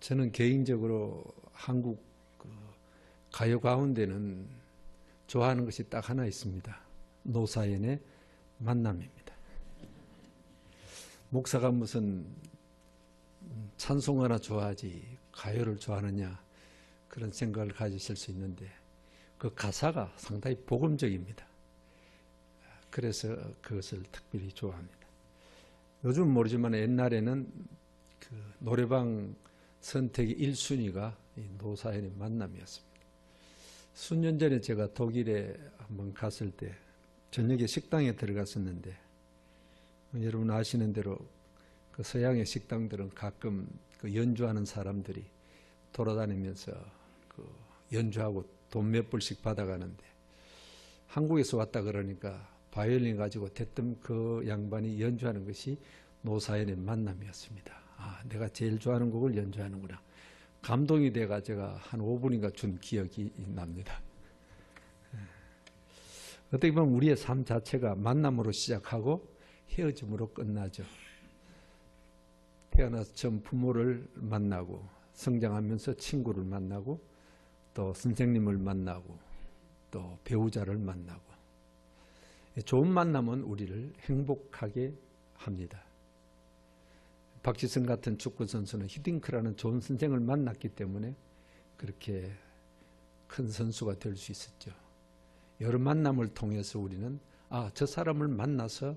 저는 개인적으로 한국 가요 가운데는 좋아하는 것이 딱 하나 있습니다. 노사연의 만남입니다. 목사가 무슨 찬송가나 좋아하지 가요를 좋아하느냐 그런 생각을 가지실 수 있는데 그 가사가 상당히 복음적입니다. 그래서 그것을 특별히 좋아합니다. 요즘 모르지만 옛날에는 그 노래방 선택의 1순위가 노사연의 만남이었습니다. 수년 전에 제가 독일에 한번 갔을 때 저녁에 식당에 들어갔었는데 여러분 아시는 대로 그 서양의 식당들은 가끔 그 연주하는 사람들이 돌아다니면서 그 연주하고 돈 몇 불씩 받아가는데 한국에서 왔다 그러니까 바이올린 가지고 대뜸 그 양반이 연주하는 것이 노사연의 만남이었습니다. 아, 내가 제일 좋아하는 곡을 연주하는구나. 감동이 돼가 제가 한 5분인가 준 기억이 납니다. 어떻게 보면 우리의 삶 자체가 만남으로 시작하고 헤어짐으로 끝나죠. 태어나서 처음 부모를 만나고 성장하면서 친구를 만나고 또 선생님을 만나고 또 배우자를 만나고 좋은 만남은 우리를 행복하게 합니다. 박지성 같은 축구 선수는 히딩크라는 좋은 선생을 만났기 때문에 그렇게 큰 선수가 될 수 있었죠. 여러 만남을 통해서 우리는 저 사람을 만나서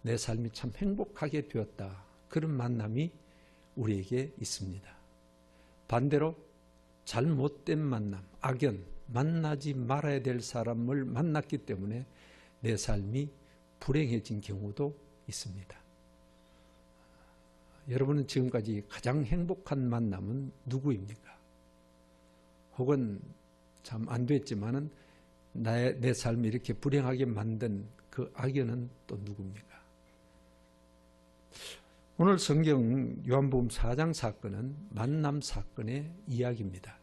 내 삶이 참 행복하게 되었다. 그런 만남이 우리에게 있습니다. 반대로 잘못된 만남, 악연, 만나지 말아야 될 사람을 만났기 때문에 내 삶이 불행해진 경우도 있습니다. 여러분은 지금까지 가장 행복한 만남은 누구입니까? 혹은 참 안 됐지만은 내 삶이 이렇게 불행하게 만든 그 악연은 또 누굽니까? 오늘 성경 요한복음 4장 사건은 만남 사건의 이야기입니다.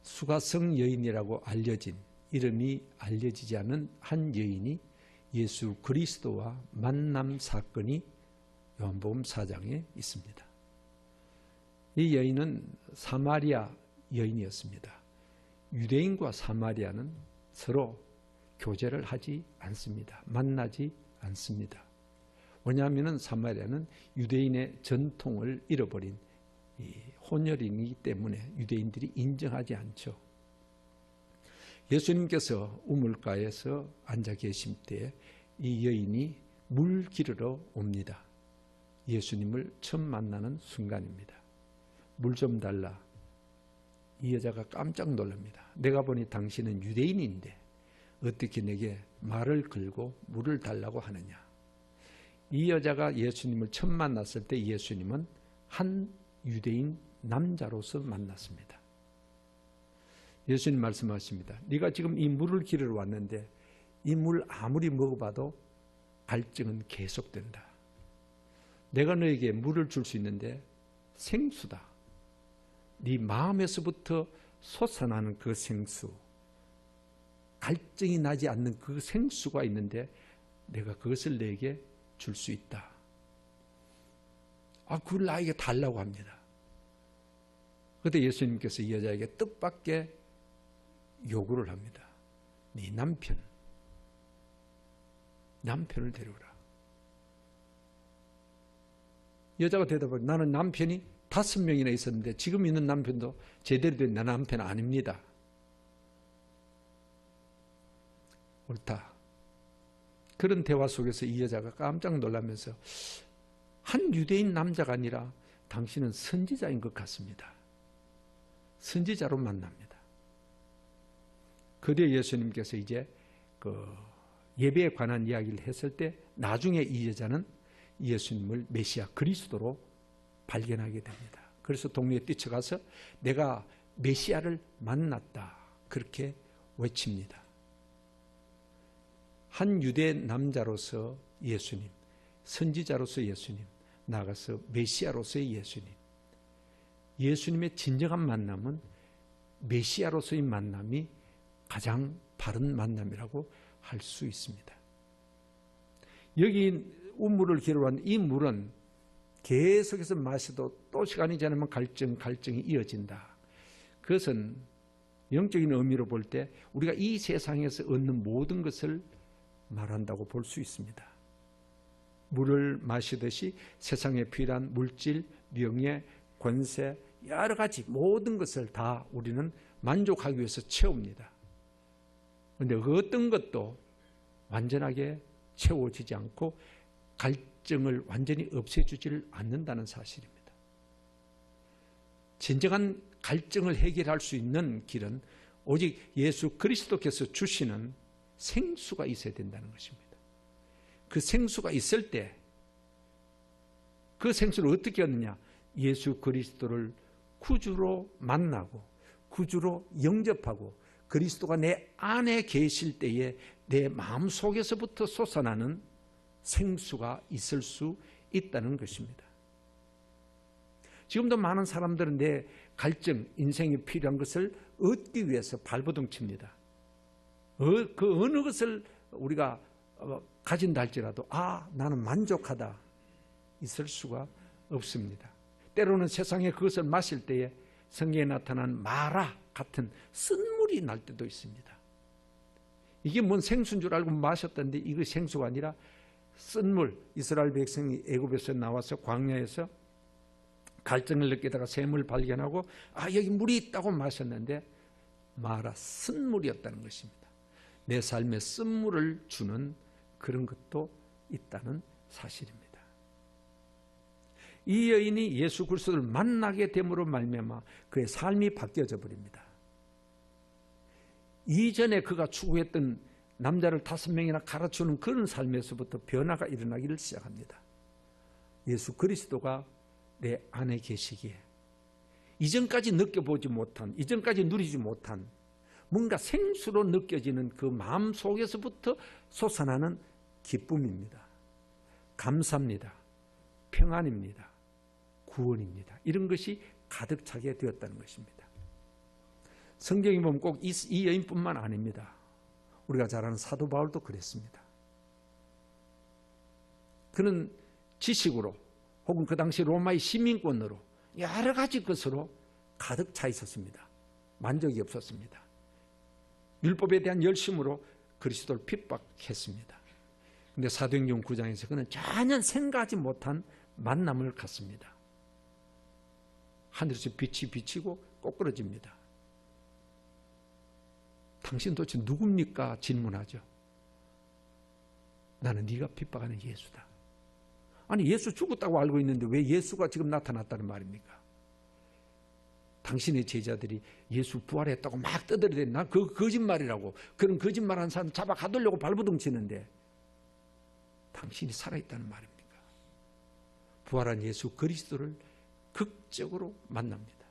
수가성 여인이라고 알려진 이름이 알려지지 않은 한 여인이 예수 그리스도와 만남 사건이 요한복음 4장에 있습니다. 이 여인은 사마리아 여인이었습니다. 유대인과 사마리아는 서로 교제를 하지 않습니다. 만나지 않습니다. 왜냐하면 사마리아는 유대인의 전통을 잃어버린 혼혈이기 때문에 유대인들이 인정하지 않죠. 예수님께서 우물가에서 앉아 계신 때에 이 여인이 물 기르러 옵니다. 예수님을 처음 만나는 순간입니다. 물 좀 달라. 이 여자가 깜짝 놀랍니다. 내가 보니 당신은 유대인인데 어떻게 내게 말을 걸고 물을 달라고 하느냐. 이 여자가 예수님을 처음 만났을 때 예수님은 한 유대인 남자로서 만났습니다. 예수님 말씀하십니다. 네가 지금 이 물을 기르러 왔는데 이 물 아무리 먹어봐도 갈증은 계속된다. 내가 너에게 물을 줄 수 있는데 생수다. 네 마음에서부터 솟아나는 그 생수, 갈증이 나지 않는 그 생수가 있는데 내가 그것을 너에게 줄 수 있다. 그걸 나에게 달라고 합니다. 그때 예수님께서 이 여자에게 뜻밖의 요구를 합니다. 네 남편을 데려오라. 여자가 대답하고 나는 남편이 5명이나 있었는데 지금 있는 남편도 제대로 된 내 남편 아닙니다. 옳다. 그런 대화 속에서 이 여자가 깜짝 놀라면서 한 유대인 남자가 아니라 당신은 선지자인 것 같습니다. 선지자로 만납니다. 그 뒤에 예수님께서 이제 그 예배에 관한 이야기를 했을 때 나중에 이 여자는 예수님을 메시아 그리스도로 발견하게 됩니다. 그래서 동네에 뛰쳐가서 내가 메시아를 만났다. 그렇게 외칩니다. 한 유대 남자로서 예수님, 선지자로서 예수님, 나아가서 메시아로서의 예수님. 예수님의 진정한 만남은 메시아로서의 만남이 가장 바른 만남이라고 할 수 있습니다. 여기 우물을 기르러 온 이 물은 계속해서 마셔도 또 시간이 지나면 갈증이 이어진다. 그것은 영적인 의미로 볼 때 우리가 이 세상에서 얻는 모든 것을 말한다고 볼 수 있습니다. 물을 마시듯이 세상에 필요한 물질, 명예, 권세, 여러 가지 모든 것을 다 우리는 만족하기 위해서 채웁니다. 그런데 어떤 것도 완전하게 채워지지 않고 갈증을 완전히 없애주지를 않는다는 사실입니다. 진정한 갈증을 해결할 수 있는 길은 오직 예수 그리스도께서 주시는 생수가 있어야 된다는 것입니다. 그 생수가 있을 때 그 생수를 어떻게 얻느냐? 예수 그리스도를 구주로 만나고 구주로 영접하고 그리스도가 내 안에 계실 때에 내 마음속에서부터 솟아나는 생수가 있을 수 있다는 것입니다. 지금도 많은 사람들은 내 갈증, 인생에 필요한 것을 얻기 위해서 발버둥칩니다. 그 어느 것을 우리가 가진다 할지라도 나는 만족하다 있을 수가 없습니다. 때로는 세상에 그것을 마실 때에 성경에 나타난 마라 같은 쓴물이 날 때도 있습니다. 이게 뭔 생수인 줄 알고 마셨던데 이거 생수가 아니라 쓴물. 이스라엘 백성이 애굽에서 나와서 광야에서 갈증을 느끼다가 샘을 발견하고 여기 물이 있다고 마셨는데 마라 쓴물이었다는 것입니다. 내 삶에 쓴물을 주는 그런 것도 있다는 사실입니다. 이 여인이 예수 그리스도를 만나게 됨으로 말미암아 그의 삶이 바뀌어져 버립니다. 이전에 그가 추구했던 남자를 5명이나 갈아주는 그런 삶에서부터 변화가 일어나기를 시작합니다. 예수 그리스도가 내 안에 계시기에 이전까지 느껴보지 못한, 이전까지 누리지 못한 뭔가 생수로 느껴지는 그 마음 속에서부터 솟아나는 기쁨입니다. 감사입니다. 평안입니다. 구원입니다. 이런 것이 가득 차게 되었다는 것입니다. 성경에 보면 꼭 이 여인뿐만 아닙니다. 우리가 잘 아는 사도 바울도 그랬습니다. 그는 지식으로 혹은 그 당시 로마의 시민권으로 여러 가지 것으로 가득 차 있었습니다. 만족이 없었습니다. 율법에 대한 열심으로 그리스도를 핍박했습니다. 그런데 사도행전 9장에서 그는 전혀 생각하지 못한 만남을 갖습니다. 하늘에서 빛이 비치고 꼬꾸러집니다. 당신 도대체 누굽니까? 질문하죠. 나는 네가 핍박하는 예수다. 아니 예수 죽었다고 알고 있는데 왜 예수가 지금 나타났다는 말입니까? 당신의 제자들이 예수 부활했다고 막 떠들어대는 난 그 거짓말이라고. 그런 거짓말하는 사람 잡아 가두려고 발버둥 치는데 당신이 살아있다는 말입니까? 부활한 예수 그리스도를 극적으로 만납니다.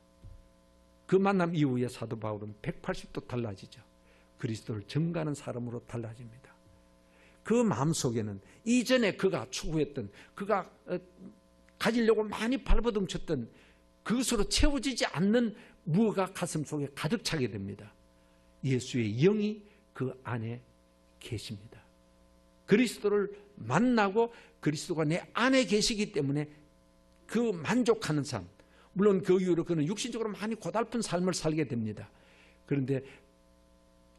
그 만남 이후에 사도 바울은 180도 달라지죠. 그리스도를 증거하는 사람으로 달라집니다. 그 마음속에는 이전에 그가 추구했던, 그가 가지려고 많이 발버둥 쳤던 그것으로 채워지지 않는 무엇가 가슴속에 가득 차게 됩니다. 예수의 영이 그 안에 계십니다. 그리스도를 만나고 그리스도가 내 안에 계시기 때문에 그 만족하는 삶, 물론 그 이후로 그는 육신적으로 많이 고달픈 삶을 살게 됩니다. 그런데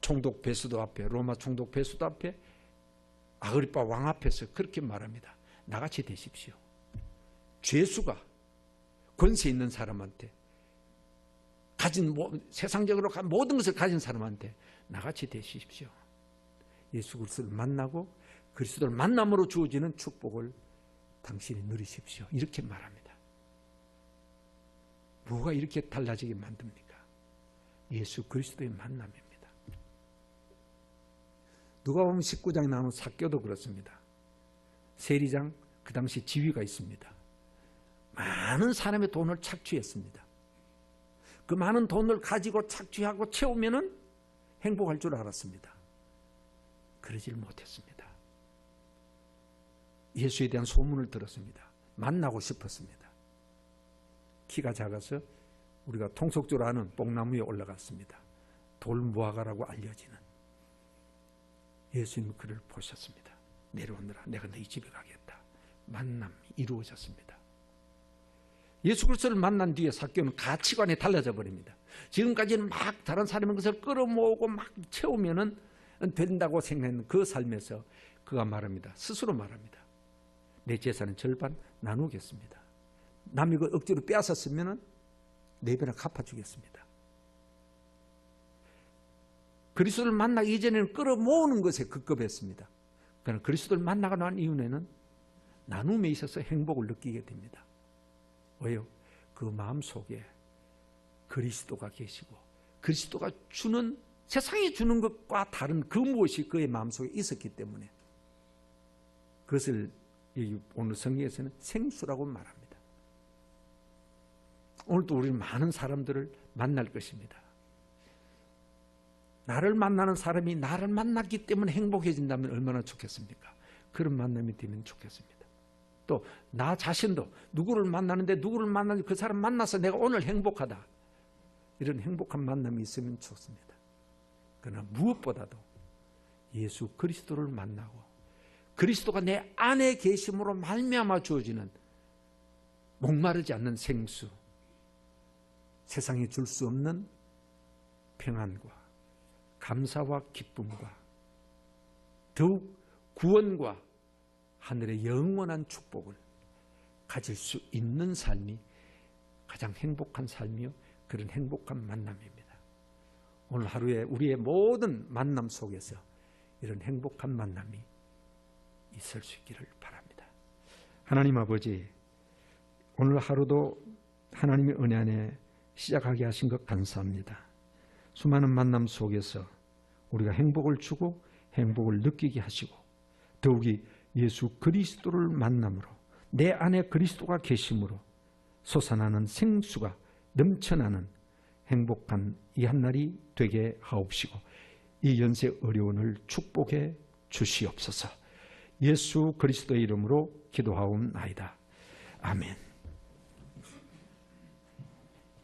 총독 베스도 앞에, 로마 총독 베스도 앞에 아그리파 왕 앞에서 그렇게 말합니다. 나같이 되십시오. 죄수가 권세 있는 사람한테, 가진 세상적으로 모든 것을 가진 사람한테 나같이 되십시오. 예수 그리스도를 만나고 그리스도를 만남으로 주어지는 축복을 당신이 누리십시오. 이렇게 말합니다. 뭐가 이렇게 달라지게 만듭니까? 예수 그리스도의 만남입니다. 누가복음 19장에 나오는 삭개오도 그렇습니다. 세리장, 그 당시 지위가 있습니다. 많은 사람의 돈을 착취했습니다. 그 많은 돈을 가지고 착취하고 채우면은 행복할 줄 알았습니다. 그러질 못했습니다. 예수에 대한 소문을 들었습니다. 만나고 싶었습니다. 키가 작아서 우리가 통속적으로 아는 뽕나무에 올라갔습니다. 돌무화과라고 알려지는. 예수님 그를 보셨습니다. 내려오느라 내가 너희 집에 가겠다. 만남이 이루어졌습니다. 예수 그리스도를 만난 뒤에 삭개오는 가치관이 달라져 버립니다. 지금까지는 막 다른 사람의 것을 끌어모으고 막 채우면은 된다고 생각하는 그 삶에서 그가 말합니다. 스스로 말합니다. 내 재산은 절반 나누겠습니다. 남이 그 억지로 빼앗았으면은 4배나 갚아주겠습니다. 그리스도를 만나기 이전에는 끌어모으는 것에 급급했습니다. 그러나 그리스도를 만나고 난 이후에는 나눔에 있어서 행복을 느끼게 됩니다. 왜요? 그 마음속에 그리스도가 계시고 그리스도가 주는, 세상이 주는 것과 다른 그 무엇이 그의 마음속에 있었기 때문에 그것을 오늘 성경에서는 생수라고 말합니다. 오늘도 우리는 많은 사람들을 만날 것입니다. 나를 만나는 사람이 나를 만났기 때문에 행복해진다면 얼마나 좋겠습니까? 그런 만남이 되면 좋겠습니다. 또 나 자신도 누구를 만나는데 누구를 만나는데 그 사람 만나서 내가 오늘 행복하다, 이런 행복한 만남이 있으면 좋습니다. 그러나 무엇보다도 예수 그리스도를 만나고 그리스도가 내 안에 계심으로 말미암아 주어지는 목마르지 않는 생수, 세상에 줄 수 없는 평안과 감사와 기쁨과 더욱 구원과 하늘의 영원한 축복을 가질 수 있는 삶이 가장 행복한 삶이요, 그런 행복한 만남입니다. 오늘 하루에 우리의 모든 만남 속에서 이런 행복한 만남이 있을 수 있기를 바랍니다. 하나님 아버지, 오늘 하루도 하나님의 은혜 안에 시작하게 하신 것 감사합니다. 수많은 만남 속에서 우리가 행복을 주고 행복을 느끼게 하시고 더욱이 예수 그리스도를 만남으로 내 안에 그리스도가 계심으로 솟아나는 생수가 넘쳐나는 행복한 이 한날이 되게 하옵시고 이 연세 어려운을 축복해 주시옵소서. 예수 그리스도의 이름으로 기도하옵나이다. 아멘.